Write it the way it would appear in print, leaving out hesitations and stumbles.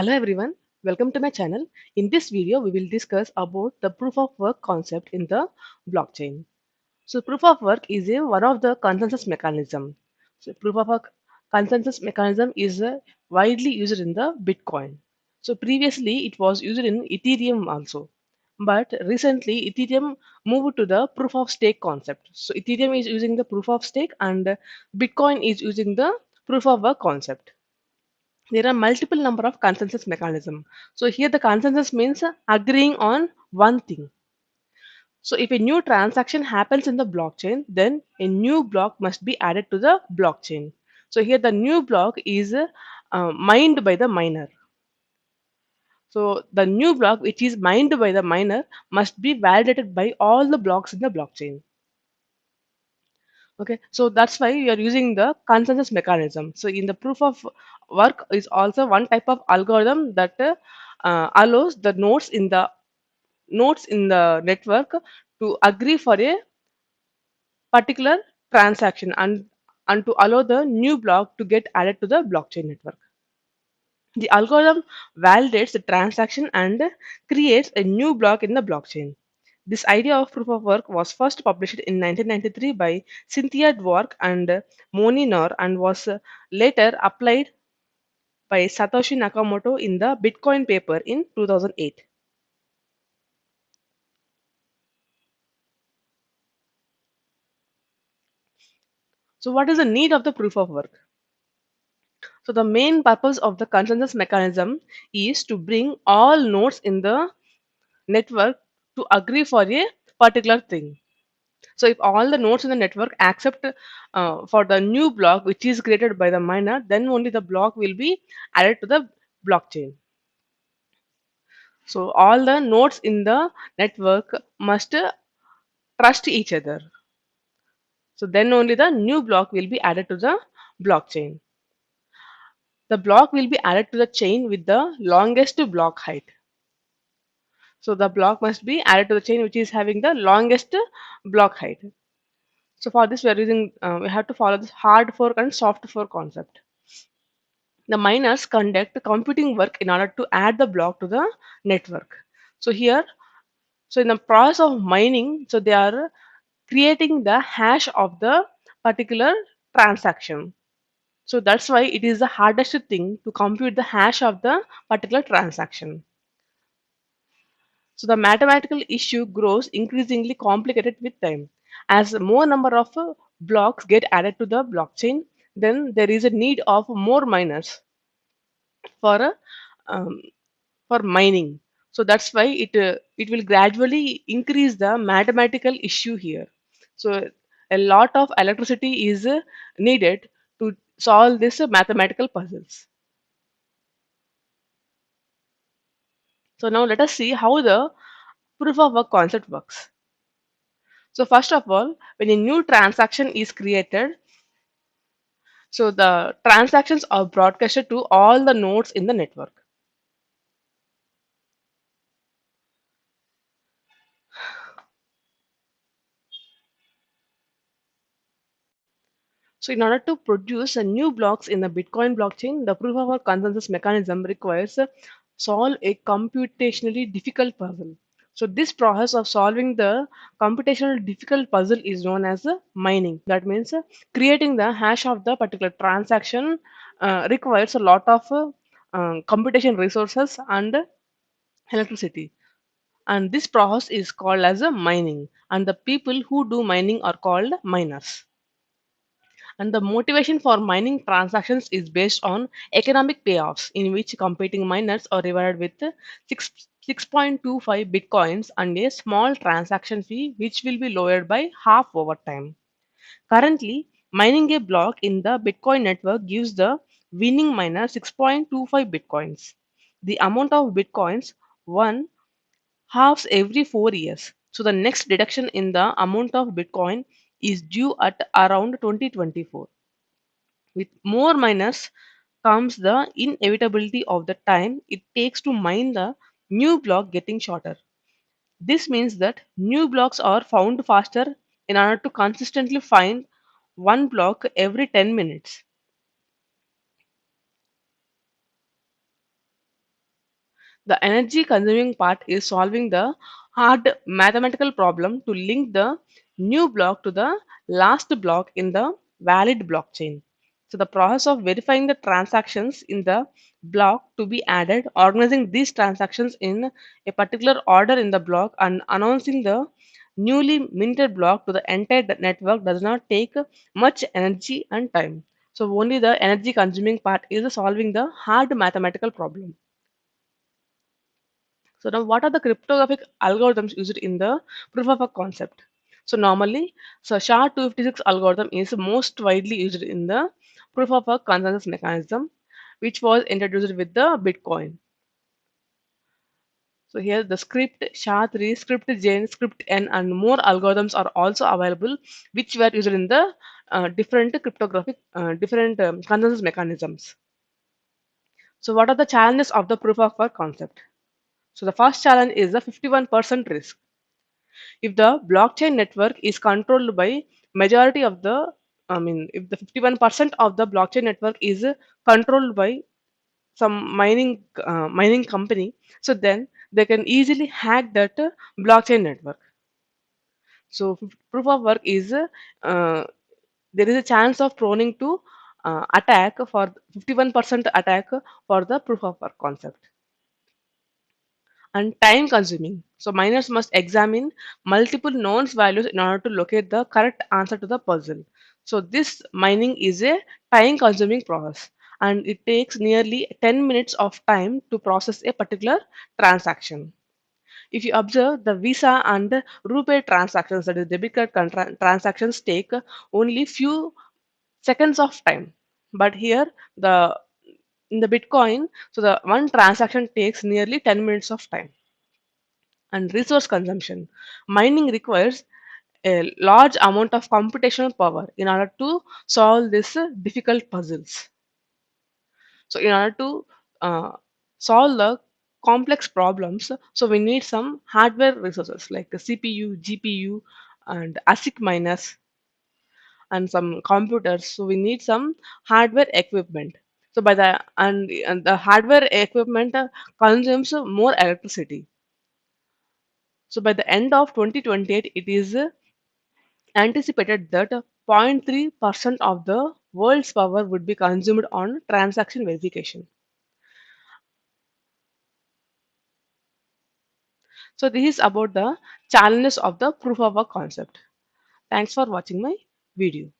Hello everyone, welcome to my channel. In this video, we will discuss about the proof of work concept in the blockchain. So proof of work is one of the consensus mechanism. So proof of work consensus mechanism is widely used in the Bitcoin. So previously it was used in Ethereum also. But recently Ethereum moved to the proof of stake concept. So Ethereum is using the proof of stake and Bitcoin is using the proof of work concept. There are multiple number of consensus mechanism. So here the consensus means agreeing on one thing. So if a new transaction happens in the blockchain, then a new block must be added to the blockchain. So here the new block is mined by the miner. So the new block which is mined by the miner must be validated by all the blocks in the blockchain. Okay, so that's why we are using the consensus mechanism. So in the proof of work is also one type of algorithm that allows the nodes in the network to agree for a particular transaction and to allow the new block to get added to the blockchain network. The algorithm validates the transaction and creates a new block in the blockchain. This idea of proof of work was first published in 1993 by Cynthia Dwork and Moni Naor and was later applied by Satoshi Nakamoto in the Bitcoin paper in 2008. So, what is the need of the proof of work? So, the main purpose of the consensus mechanism is to bring all nodes in the network to agree for a particular thing. So if all the nodes in the network accept for the new block which is created by the miner, then only the block will be added to the blockchain. So all the nodes in the network must trust each other. So then only the new block will be added to the blockchain. The block will be added to the chain with the longest block height. So the block must be added to the chain which is having the longest block height. So for this, we have to follow this hard fork and soft fork concept. The miners conduct computing work in order to add the block to the network. So here, so in the process of mining, so they are creating the hash of the particular transaction. So that's why it is the hardest thing to compute the hash of the particular transaction. So the mathematical issue grows increasingly complicated with time. As more number of blocks get added to the blockchain, then there is a need of more miners for um, for mining. So that's why it will gradually increase the mathematical issue here. So a lot of electricity is needed to solve this mathematical puzzles. So now let us see how the proof of work concept works. So first of all, when a new transaction is created, so the transactions are broadcasted to all the nodes in the network. So in order to produce a new blocks in the Bitcoin blockchain, the proof of work consensus mechanism requires solve a computationally difficult puzzle. So this process of solving the computational difficult puzzle is known as mining. That means creating the hash of the particular transaction requires a lot of computation resources and electricity. And this process is called as a mining. And the people who do mining are called miners. And the motivation for mining transactions is based on economic payoffs, in which competing miners are rewarded with 6.25 bitcoins and a small transaction fee, which will be lowered by half over time. Currently, mining a block in the Bitcoin network gives the winning miner 6.25 bitcoins. The amount of bitcoins won halves every 4 years. So the next deduction in the amount of Bitcoin is due at around 2024. With more miners comes the inevitability of the time it takes to mine the new block getting shorter. This means that new blocks are found faster in order to consistently find one block every 10 minutes. The energy consuming part is solving the hard mathematical problem to link the new block to the last block in the valid blockchain. So the process of verifying the transactions in the block to be added, organizing these transactions in a particular order in the block, and announcing the newly minted block to the entire network does not take much energy and time. So only the energy consuming part is solving the hard mathematical problem. So now what are the cryptographic algorithms used in the proof of work concept? So normally, so SHA-256 algorithm is most widely used in the proof of work consensus mechanism, which was introduced with the Bitcoin. So here the script SHA-3, script Jane, script N, and more algorithms are also available, which were used in the different cryptographic, different consensus mechanisms. So what are the challenges of the proof of work concept? So the first challenge is the 51% risk. If the blockchain network is controlled by majority of the, I mean, if the 51% of the blockchain network is controlled by some mining company, so then they can easily hack that blockchain network. So proof of work is there is a chance of proning to attack for 51% attack for the proof of work concept. And time consuming. So miners must examine multiple nonce values in order to locate the correct answer to the puzzle. So this mining is a time consuming process, and it takes nearly 10 minutes of time to process a particular transaction. If you observe the Visa and RuPay transactions, that is debit card transactions, take only few seconds of time. But here the in the Bitcoin, so the one transaction takes nearly 10 minutes of time. And resource consumption. Mining requires a large amount of computational power in order to solve these difficult puzzles. So, in order to solve the complex problems, so we need some hardware resources like the CPU, GPU, and ASIC miners, and some computers. So, we need some hardware equipment. So, by and the hardware equipment consumes more electricity. So by the end of 2028, it is anticipated that 0.3% of the world's power would be consumed on transaction verification. So this is about the challenges of the proof of work concept. Thanks for watching my video.